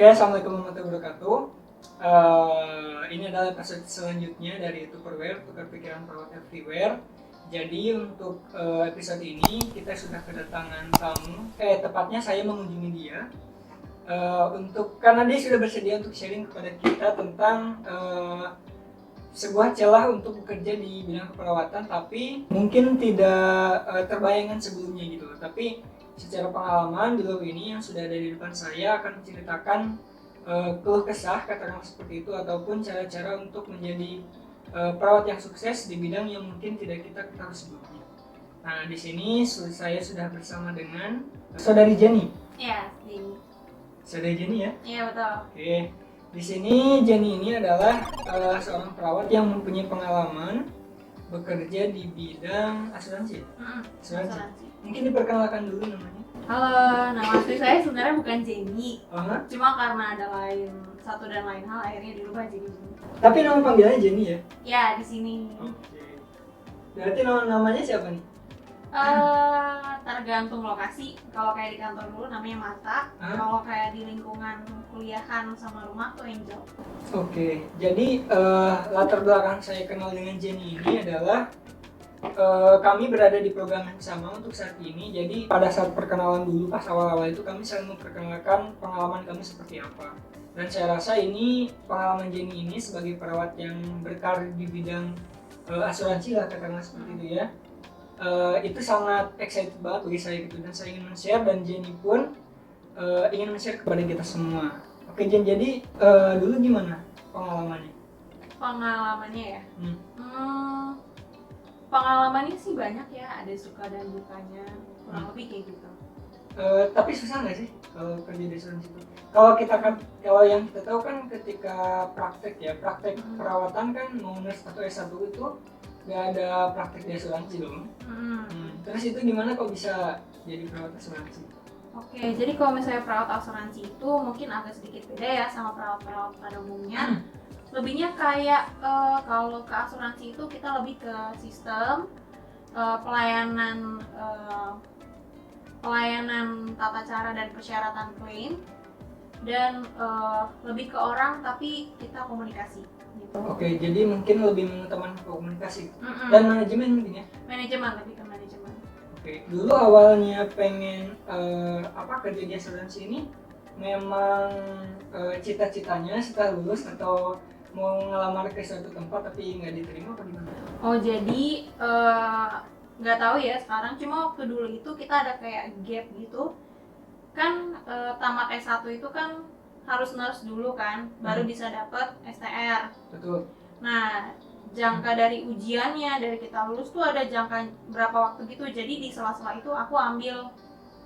Assalamualaikum warahmatullahi wabarakatuh. Ini adalah episode selanjutnya dari Tupperware, Tukar Pikiran Perawat Everywhere. Jadi untuk episode ini kita sudah kedatangan tamu, tepatnya saya mengunjungi dia. Karena dia sudah bersedia untuk sharing kepada kita tentang sebuah celah untuk bekerja di bidang keperawatan, tapi mungkin tidak terbayangkan sebelumnya gitu. Tapi secara pengalaman beliau ini yang sudah ada di depan saya akan menceritakan keluh kesah, katakanlah seperti itu, ataupun cara-cara untuk menjadi perawat yang sukses di bidang yang mungkin tidak kita ketahui sebelumnya. Nah, di sini saya sudah bersama dengan saudari Jenny. Iya, Jenny. Saudari Jenny ya? Iya, betul. Oke. Di sini Jenny ini adalah seorang perawat yang mempunyai pengalaman bekerja di bidang asuransi. Asuransi. Mungkin diperkenalkan dulu namanya. Halo, nama asli saya sebenarnya bukan Jenny. Cuma karena ada satu dan lain hal akhirnya dirubah jadi Jenny. Tapi nama panggilannya Jenny ya? Ya, di sini. Oke. Berarti namanya siapa nih? Tergantung lokasi. Kalau kayak di kantor dulu namanya Mata. Kalau kayak di lingkungan kuliahan sama rumah tuh Angel. Oke. Jadi latar belakang saya kenal dengan Jenny ini adalah kami berada di program yang sama untuk saat ini. Jadi pada saat perkenalan dulu pas awal-awal itu kami saling memperkenalkan pengalaman kami seperti apa. Dan saya rasa ini pengalaman Jenny ini sebagai perawat yang berkarir di bidang asuransi lah, katakanlah seperti itu ya. Itu sangat excited banget bagi saya gitu, dan saya ingin men-share, dan Jenny pun ingin men-share kepada kita semua. Oke Jen, jadi dulu gimana pengalamannya? Pengalamannya ya? Pengalamannya sih banyak ya, ada suka dan dukanya, kurang lebih kayak gitu. Tapi susah nggak sih kalau kerja di asuransi itu? Kalau yang kita tahu kan ketika praktek perawatan kan mau nurse atau S1 itu nggak ada praktek di asuransi dong. Terus itu gimana kok bisa jadi perawat asuransi? Oke, jadi kalau misalnya perawat asuransi itu mungkin agak sedikit beda ya sama perawat-perawat pada umumnya. Lebihnya kayak kalau ke asuransi itu kita lebih ke sistem pelayanan tata cara dan persyaratan klaim, dan lebih ke orang tapi kita komunikasi gitu. Oke, jadi mungkin lebih mengutamakan komunikasi dan manajemen mungkin ya? Manajemen, lebih ke manajemen. Oke, dulu awalnya pengen kerja di asuransi ini memang cita-citanya setelah lulus atau mau ngelamar ke suatu tempat tapi nggak diterima apa gimana? Oh, jadi nggak tahu ya sekarang, cuma waktu dulu itu kita ada kayak gap gitu kan. Tamat S1 itu kan harus nurse dulu kan, baru bisa dapat STR. Betul. Nah, jangka dari ujiannya, dari kita lulus tuh ada jangka berapa waktu gitu, jadi di sela-sela itu aku ambil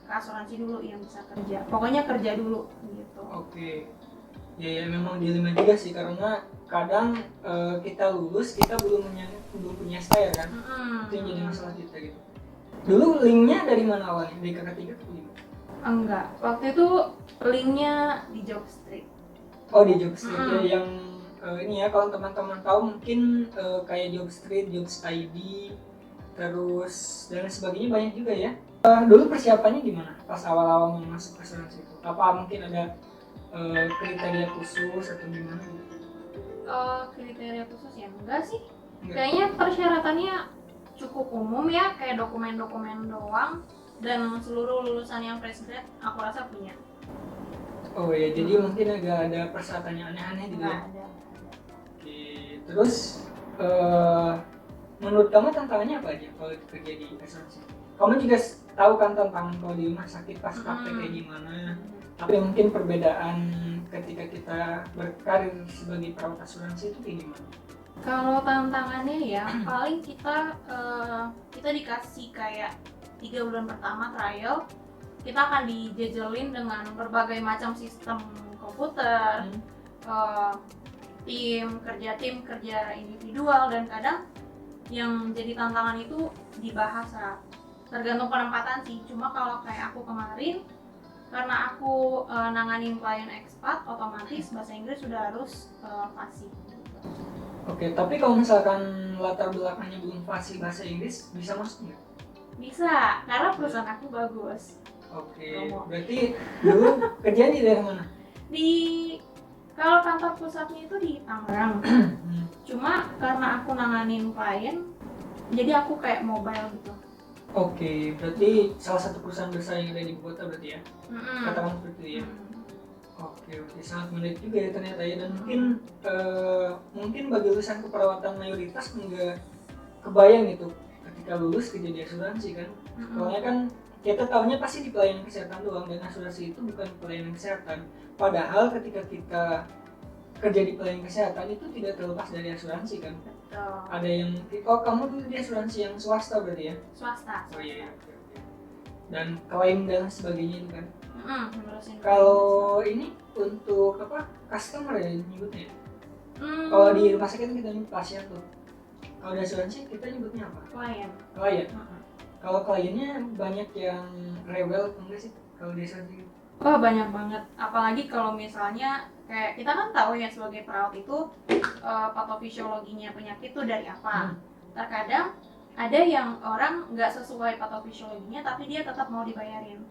ke asuransi dulu yang bisa kerja, pokoknya kerja dulu gitu. Oke. Ya memang dilema juga sih, karena kadang kita lulus kita belum punya STR kan. Itu yang jadi masalah kita gitu. Dulu linknya dari mana awalnya? Dari kakak tiga atau gimana? Enggak, waktu itu linknya di Jobstreet. Oh, di Jobstreet ya, yang ini ya, kalau teman-teman tahu mungkin kayak Jobstreet, Jobs ID, terus dan sebagainya banyak juga ya. Dulu persiapannya gimana pas awal-awal mau masuk asuransi itu? Apa mungkin ada kriteria khusus atau gimana gitu? Kriteria khusus ya enggak sih. Kayaknya persyaratannya cukup umum ya, kayak dokumen-dokumen doang, dan seluruh lulusan yang fresh grad aku rasa punya. Oh ya, jadi mungkin agak ada persyaratannya aneh-aneh gitu ya? Ada. Oke, terus menurut kamu tantangannya apa aja kalau kerja di asuransi? Kamu juga tahu kan tantangan kalau di rumah sakit pas praktek kayak gimana? Tapi mungkin perbedaan ketika kita berkarir sebagai perawat asuransi itu kayak gimana? Kalau tantangannya ya paling kita dikasih kayak 3 bulan pertama trial, kita akan dijejelin dengan berbagai macam sistem komputer, tim kerja individual, dan kadang yang jadi tantangan itu di bahasa, tergantung penempatan sih. Cuma kalau kayak aku kemarin, karena aku nanganin klien expat, otomatis bahasa Inggris sudah harus fasih. Oke, tapi kalau misalkan latar belakangnya belum fasih bahasa Inggris, bisa masuk nggak? Bisa, karena perusahaan aku bagus. Oke, berarti dulu kerjaan di daerah mana? Di kalau kantor pusatnya itu di Tangerang. Cuma karena aku nanganin klien, jadi aku kayak mobile gitu. Oke, berarti salah satu perusahaan besar yang ada di ibu kota berarti ya? Katakan seperti itu ya? Oke, sangat menarik juga ya ternyata ya. Dan mungkin bagi lulusan keperawatan mayoritas nggak kebayang gitu ketika lulus kerja di asuransi kan. Soalnya kan kita tahunya pasti di pelayanan kesehatan doang, dan asuransi itu bukan pelayanan kesehatan. Padahal ketika kita kerja di pelayanan kesehatan itu tidak terlepas dari asuransi kan. Betul. Ada yang, oh kamu dulu di asuransi yang swasta berarti ya? Swasta. Oh iya. Oke. Dan klaim dan sebagainya itu kan. Ngurusin Kalau ini untuk apa, customer ya nyebutnya? Kalau di rumah sakit kita nyebut pasien tuh. Kalau di asuransi kita nyebutnya apa? Klien. Kalau kliennya banyak yang rewel enggak sih kalau di asuransi? Oh, banyak banget. Apalagi kalau misalnya kayak kita kan tahu ya sebagai perawat itu patofisiologinya penyakit itu dari apa. Terkadang ada yang orang nggak sesuai patofisiologinya tapi dia tetap mau dibayarin.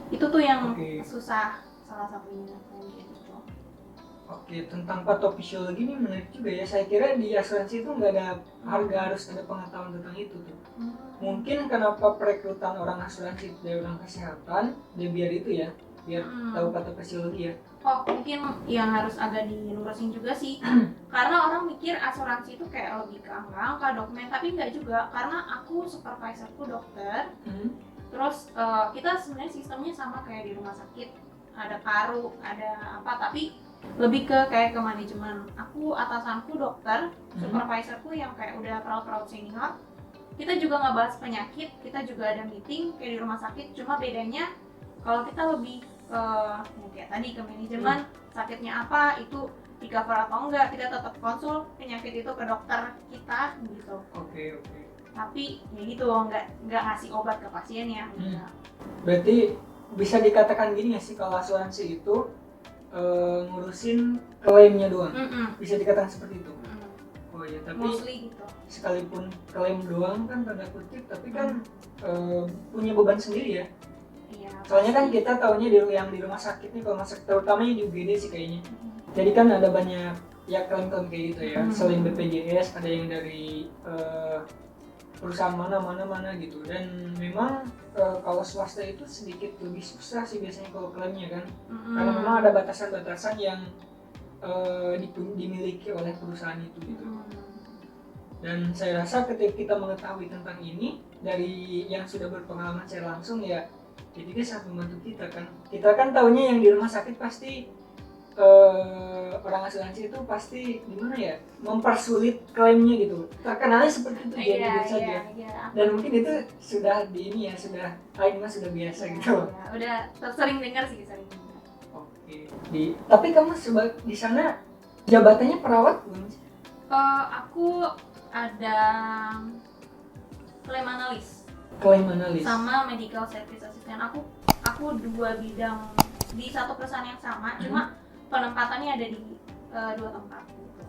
Itu tuh yang susah salah satunya kayak gitu. Oke, tentang patofisiologi ini menarik juga ya. Saya kira di asuransi itu nggak ada harus ada pengetahuan tentang itu tuh. Mungkin kenapa perekrutan orang asuransi dari orang kesehatan, dia biar itu ya, biar tahu patofisiologi ya. Oh, mungkin yang harus agak dilurusin juga sih. Karena orang mikir asuransi itu kayak lebih ke angka-angka dokumen, tapi nggak juga. Karena aku supervisorku dokter. Terus kita sebenarnya sistemnya sama kayak di rumah sakit, ada paru, ada apa, tapi lebih ke kayak ke manajemen. Aku atasanku dokter, supervisorku yang kayak udah perawat-perawat senior. Kita juga ngebahas penyakit, kita juga ada meeting kayak di rumah sakit. Cuma bedanya kalau kita lebih kayak tadi ke manajemen, sakitnya apa, itu di cover atau enggak, kita tetap konsul penyakit itu ke dokter kita gitu. Oke. Tapi ya gitu, nggak ngasih obat ke pasiennya. Berarti bisa dikatakan gini ya sih, kalau asuransi itu ngurusin klaimnya doang. Bisa dikatakan seperti itu. Oh iya, tapi mostly gitu. Sekalipun klaim doang kan tanda kutip, tapi kan punya beban sendiri ya. Iya. Soalnya kan kita taunya yang di rumah sakit nih, kalau masuk terutama yang di UGD sih kayaknya. Jadi kan ada banyak ya klaim-klaim kayak gitu ya. Selain BPJS ada yang dari perusahaan mana gitu, dan memang kalau swasta itu sedikit lebih susah sih biasanya kalau klaimnya kan, karena memang ada batasan-batasan yang dimiliki oleh perusahaan itu gitu. Dan saya rasa ketika kita mengetahui tentang ini dari yang sudah berpengalaman secara langsung ya, jadi dia sangat membantu kita kan tahunya yang di rumah sakit pasti orang asuransi itu pasti gimana ya, mempersulit klaimnya gitu, terkenalnya seperti itu. Saja. Dan mungkin itu sudah di ini ya, sudah sudah biasa gitu. Udah sering dengar sih. Oke. Tapi kamu di sana jabatannya perawat bukan sih? Aku ada klaim analis sama medical service assistant. Aku dua bidang di satu perusahaan yang sama, cuma penempatannya ada di dua tempat gitu.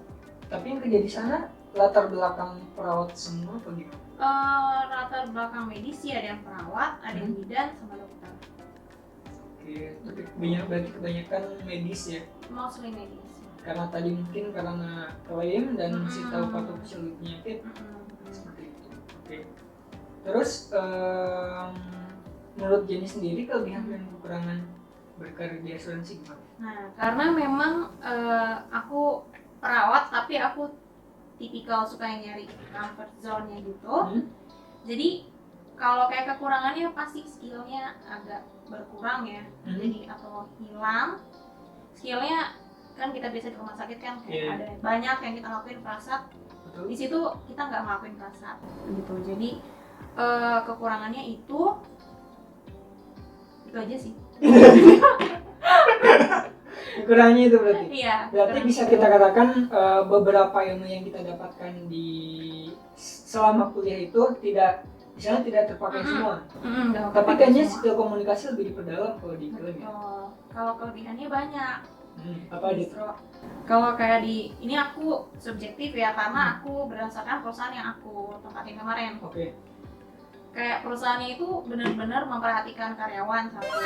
Tapi yang kerja di sana latar belakang perawat semua apa gimana? Latar belakang medis sih, ada yang perawat, ada yang bidan sama dokter. Oke, tapi berarti kebanyakan medis ya? Mostly medis. Karena tadi mungkin karena klaim dan masih tahu patofisiologi penyakit seperti itu. Oke. Terus menurut Jenny sendiri kelebihan dan kekurangan berkarir di asuransi gimana? Nah, karena memang aku perawat tapi aku tipikal suka yang nyari comfort zone-nya gitu. Jadi kalau kayak kekurangannya pasti skillnya agak berkurang ya. Jadi atau hilang skillnya. Kan kita biasa di rumah sakit kan kayak ada banyak yang kita lakuin prasat. Di situ kita nggak ngelakuin prasat gitu. Jadi kekurangannya itu aja sih. Kekurangannya itu berarti. Iya. Berarti bisa kita katakan beberapa ilmu yang kita dapatkan di selama kuliah itu tidak terpakai semua. Tapi kayaknya skill komunikasi lebih diperdalam kalau di klaim ya. Kalau kelebihannya banyak. Apa itu? Kalau kayak di ini aku subjektif ya, karena aku berdasarkan perusahaan yang aku tempatin kemarin. Oke. kayak perusahaannya itu benar-benar memperhatikan karyawan satu.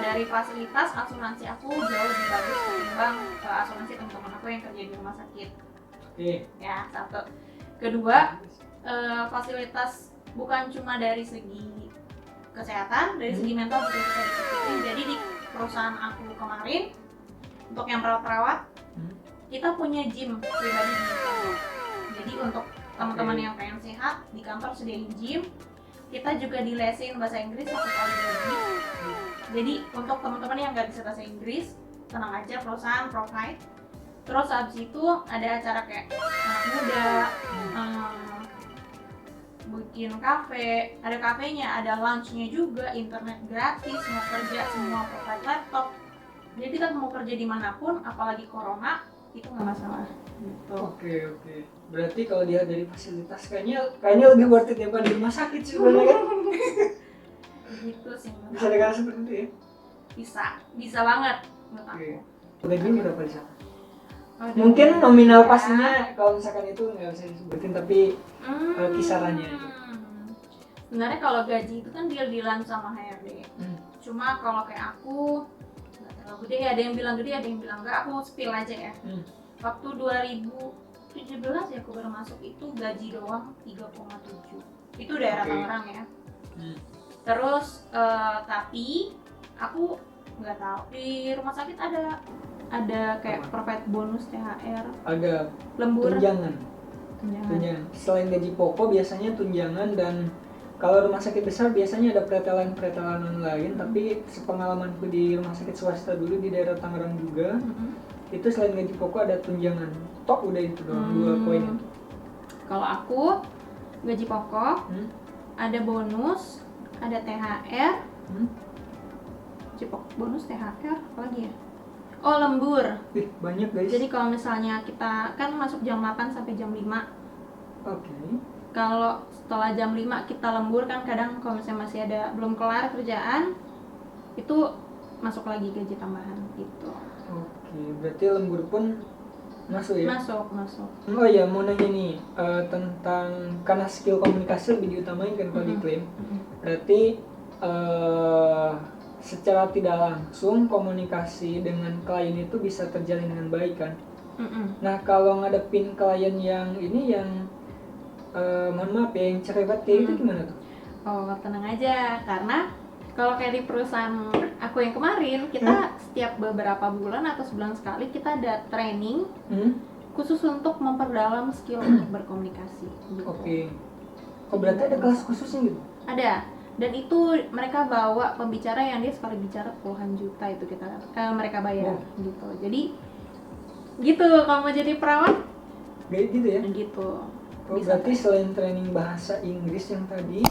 Dari fasilitas asuransi aku jauh lebih bagus ketimbang asuransi teman-teman aku yang kerja di rumah sakit. Ya, satu. Kedua, fasilitas bukan cuma dari segi kesehatan, dari segi mental juga bisa dipikirin. Jadi di perusahaan aku kemarin untuk yang perawat-perawat kita punya gym pribadi di kantor. Jadi untuk teman-teman yang pengen sehat di kantor sediain gym. Kita juga dilesin bahasa Inggris 1 kali gaji. Jadi untuk teman-teman yang nggak bisa bahasa Inggris, tenang aja, perusahaan provide. Terus habis itu ada acara kayak anak muda, bikin kafe, ada kafenya, ada lunchnya juga, internet gratis, mau kerja semua provide laptop. Jadi kita mau kerja dimanapun, apalagi corona, itu nggak masalah. Gitu. Oke. Berarti kalau dia dari fasilitas kayaknya lebih worth it daripada di rumah sakit sebenarnya kan? Gitu sih. Bisa dikatakan seperti itu ya? Bisa banget menurut aku. Gaji berapa di sana? Mungkin nominal pastinya kalau misalkan itu nggak bisa disebutin, tapi kisarannya aja. Sebenarnya kalau gaji itu kan deal-dealan sama HRD. Cuma kalau kayak aku nggak terlalu gede, ada yang bilang gede, ada yang bilang enggak. Aku spill aja ya. Waktu 2017 ya aku baru masuk, itu gaji doang 3,7. Itu daerah Tangerang ya. Terus tapi aku nggak tahu di rumah sakit ada kayak provide bonus THR, ada lembur, tunjangan. Selain gaji pokok biasanya tunjangan, dan kalau rumah sakit besar biasanya ada pretelan lain. Tapi sepengalamanku di rumah sakit swasta dulu di daerah Tangerang juga, itu selain gaji pokok ada tunjangan. Tok udah itu doang, 2 poin itu. Kalau aku gaji pokok, ada bonus, ada THR, gaji pokok, bonus, THR, apa lagi ya? Oh, lembur. Banyak guys. Jadi kalau misalnya kita kan masuk jam 8 sampai jam 5. Oke. Kalau setelah jam 5 kita lembur kan kadang kalau misalnya masih ada belum kelar kerjaan, itu masuk lagi gaji tambahan gitu. Oke, berarti lembur pun masuk ya? Masuk. Oh iya, mau nanya nih tentang, karena skill komunikasi lebih diutamain kan kalau diklaim. Berarti secara tidak langsung komunikasi dengan klien itu bisa terjalin dengan baik kan? Nah, kalau ngadepin klien yang ini yang mohon maaf ya, yang cerewet kayak itu gimana tuh? Oh, tenang aja, karena kalau kayak di perusahaan aku yang kemarin, kita setiap beberapa bulan atau sebulan sekali kita ada training khusus untuk memperdalam skill untuk berkomunikasi gitu. Oke. Oh, berarti ada kelas khususnya gitu? Ada. Dan itu mereka bawa pembicara yang dia sekali bicara puluhan juta, itu mereka bayar gitu. Jadi gitu, kalau mau jadi perawat kayak gitu ya? Gitu. Oh, berarti selain training bahasa Inggris yang tadi,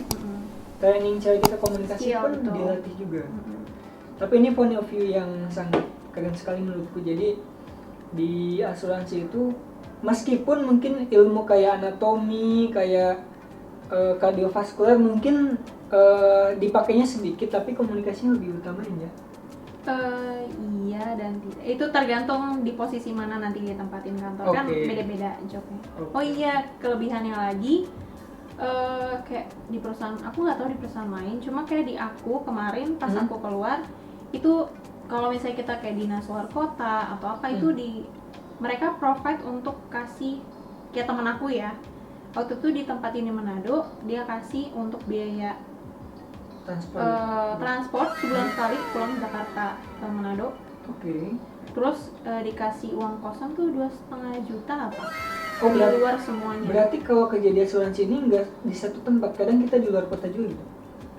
training cara kita komunikasi pun dilatih juga. Tapi ini point of view yang sangat keren sekali menurutku. Jadi di asuransi itu meskipun mungkin ilmu kayak anatomi, kayak kardiovaskuler mungkin dipakainya sedikit, tapi komunikasinya lebih utamain ya? Iya dan tidak. Itu tergantung di posisi mana nanti ditempatin kantor. Kan beda-beda jobnya. Oh iya, kelebihannya lagi kayak di perusahaan aku nggak tahu di perusahaan lain, cuma kayak di aku kemarin pas aku keluar itu kalau misalnya kita kayak dinas luar kota atau apa itu mereka provide untuk kasih, kayak temen aku ya waktu itu ditempatin di Manado, dia kasih untuk biaya transport sebulan sekali pulang Jakarta ke Manado. Terus dikasih uang kosan tuh 2,5 juta apa? Di luar semuanya. Berarti kalau kerja di asuransi ini nggak di satu tempat, kadang kita di luar kota juga gitu?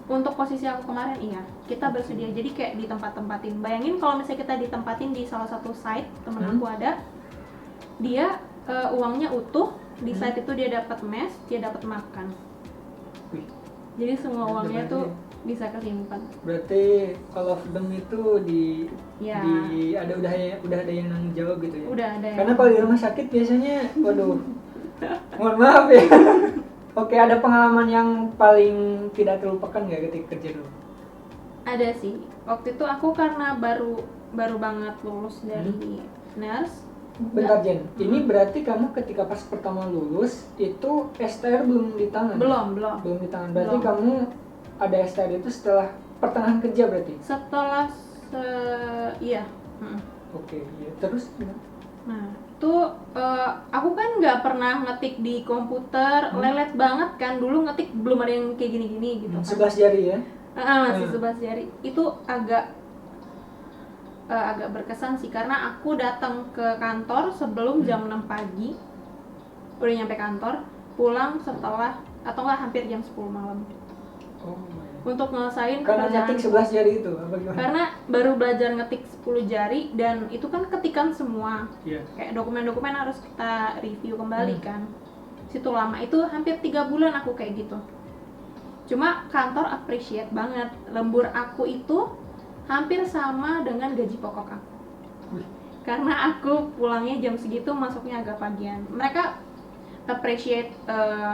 Untuk posisi aku kemarin iya, kita bersedia. Jadi kayak di tempat-tempatin. Bayangin kalau misalnya kita ditempatin di salah satu site, temen aku ada, dia uangnya utuh, di site itu dia dapat mes, dia dapat makan. Jadi semua uangnya tuh bisa kesimpan. Berarti all of them itu udah ada yang nanggung jawab gitu ya? Udah ada. Karena kalau di rumah sakit biasanya, waduh, mohon maaf ya. Oke, ada pengalaman yang paling tidak terlupakan nggak ketika kerja dulu? Ada sih. Waktu itu aku karena baru banget lulus dari nurse, Bentar Jen, ini berarti kamu ketika pas pertama lulus itu STR belum di tangan? Belum Belum di tangan, berarti Belum. kamu ada STR itu setelah pertengahan kerja berarti? setelah iya. Oke, iya. Terus gimana? Nah itu aku kan nggak pernah ngetik di komputer, lelet banget kan dulu ngetik, belum ada yang kayak gini-gini gitu kan. 11 jari ya? Masih 11 jari. Itu agak berkesan sih karena aku datang ke kantor sebelum jam 6 pagi, udah nyampe kantor, pulang setelah atau enggak hampir jam 10 malam Oh untuk ngelesain karena pekerjaan. ngetik 11 jari itu apa gimana? Karena baru belajar ngetik 10 jari dan itu kan ketikan semua. Iya. Kayak dokumen-dokumen harus kita review kembali kan. Situ lama, itu hampir 3 bulan aku kayak gitu. Cuma kantor appreciate banget, lembur aku itu hampir sama dengan gaji pokok aku. Wih. Karena aku pulangnya jam segitu, masuknya agak pagian. Mereka appreciate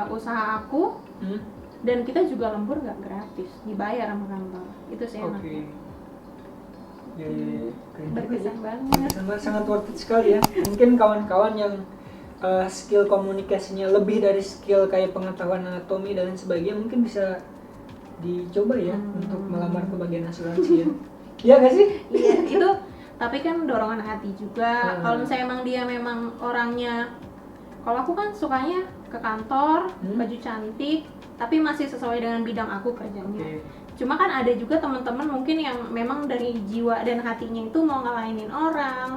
usaha aku, dan kita juga lembur nggak gratis, dibayar sama kantor. Itu sih Oke. enaknya. Ya. Berkesan banget. Berkesan banget, sangat worth it sekali ya. Mungkin kawan-kawan yang skill komunikasinya lebih dari skill kayak pengetahuan anatomi dan lain sebagainya mungkin bisa dicoba ya untuk melamar ke bagian asuransi ya. Iya nggak sih? Iya, itu tapi kan dorongan hati juga. Kalau misalnya emang dia memang orangnya, kalau aku kan sukanya ke kantor, baju cantik, tapi masih sesuai dengan bidang aku kerjanya. Oke. Cuma kan ada juga teman-teman mungkin yang memang dari jiwa dan hatinya itu mau ngelainin orang,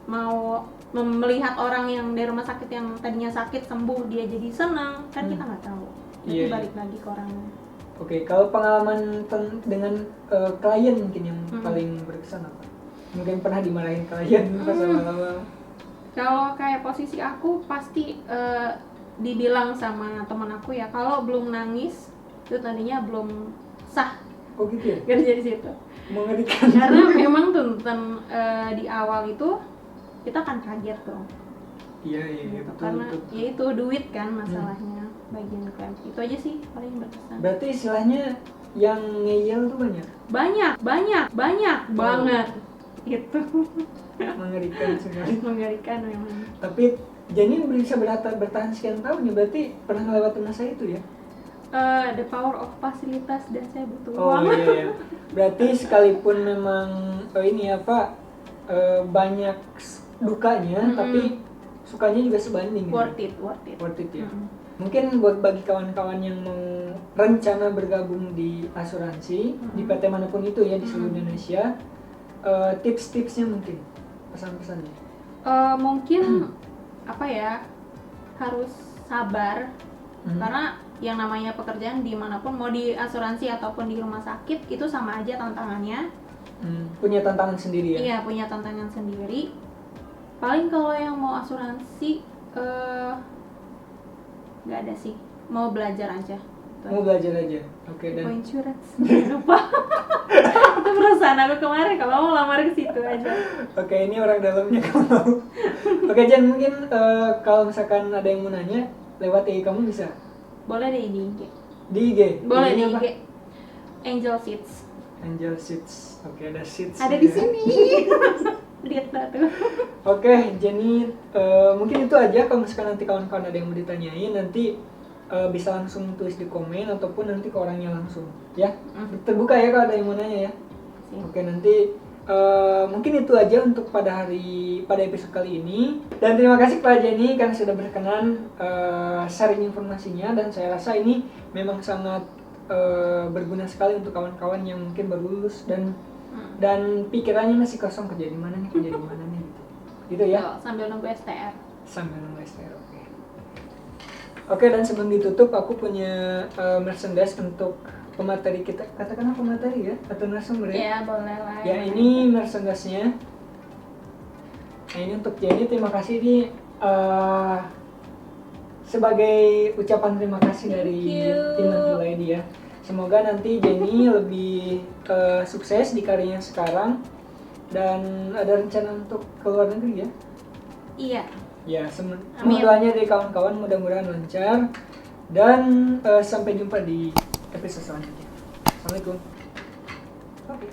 mau melihat orang yang dari rumah sakit yang tadinya sakit sembuh dia jadi senang, kan kita nggak tahu. Jadi Iya, balik lagi ke orangnya. Oke, kalau pengalaman dengan klien mungkin yang paling berkesan apa? Mungkin pernah dimarahin klien pas awal-awal. Kalau kayak posisi aku pasti dibilang sama teman aku ya, kalau belum nangis itu tadinya belum sah Oh gitu ya? kerja di situ. Mengerikan. Karena memang tuntutan di awal itu kita kan kaget dong. Iya betul. Karena betul. ya itu duit kan masalahnya, bagian klaim. Itu aja sih paling berkesan. Berarti istilahnya yang ngeyel tuh banyak? Banyak banget. Gitu. Mengerikan sekali. Mengerikan memang. Tapi Jenny bisa bertahan sekian tahun ya, berarti pernah ngelewatin masa itu ya? The power of fasilitas dan saya butuh Oh uang. iya. Berarti sekalipun memang ini apa banyak dukanya, tapi sukanya juga sebanding. Worth it. Worth it ya. Mungkin buat bagi kawan-kawan yang mau rencana bergabung di asuransi di PT manapun itu ya di seluruh Indonesia, tips-tipsnya mungkin pesan-pesannya. Mungkin apa ya, harus sabar karena yang namanya pekerjaan dimanapun, mau di asuransi ataupun di rumah sakit itu sama aja tantangannya. Punya tantangan sendiri ya? Iya, punya tantangan sendiri. Paling kalau yang mau asuransi nggak ada sih, mau belajar aja. Mau belajar aja. Oke, dan insurance lupa. Itu perasaan aku kemarin, kalau mau lamar ke situ aja. Oke, ini orang dalamnya kamu mau. Oke Jen, mungkin kalau misalkan ada yang mau nanya lewat IG kamu bisa? Boleh deh di IG. Di IG? Boleh di IG-nya IG. Angel Seeds. Angel Seeds. Oke, ada Seeds. Ada di sini. Lihat tuh. Oke, Jenny, mungkin itu aja. Kalau misalkan nanti kawan-kawan ada yang mau ditanyain, nanti bisa langsung tulis di komen ataupun nanti ke orangnya langsung ya. Terbuka ya kalau ada yang mau nanya ya. Oke, nanti mungkin itu aja untuk pada episode kali ini. Dan terima kasih kepada Jenny karena sudah berkenan sharing informasinya, dan saya rasa ini memang sangat berguna sekali untuk kawan-kawan yang mungkin baru lulus dan pikirannya masih kosong, kerja di mana nih gitu ya. Sambil nunggu STR. Oke, dan sebelum ditutup aku punya merchandise untuk pemateri kita. Katakanlah pemateri ya, atau narasumber ya? Iya, boleh lah. Ya, ini merchandise-nya. Nah, ini untuk Jenny, terima kasih nih sebagai ucapan terima kasih dari tim Najulaidi ya. Semoga nanti Jenny lebih sukses di karirnya sekarang dan ada rencana untuk ke luar negeri ya? Iya. Ya, semua doanya dari kawan-kawan mudah-mudahan lancar dan sampai jumpa di episode selanjutnya. Assalamualaikum. Oke.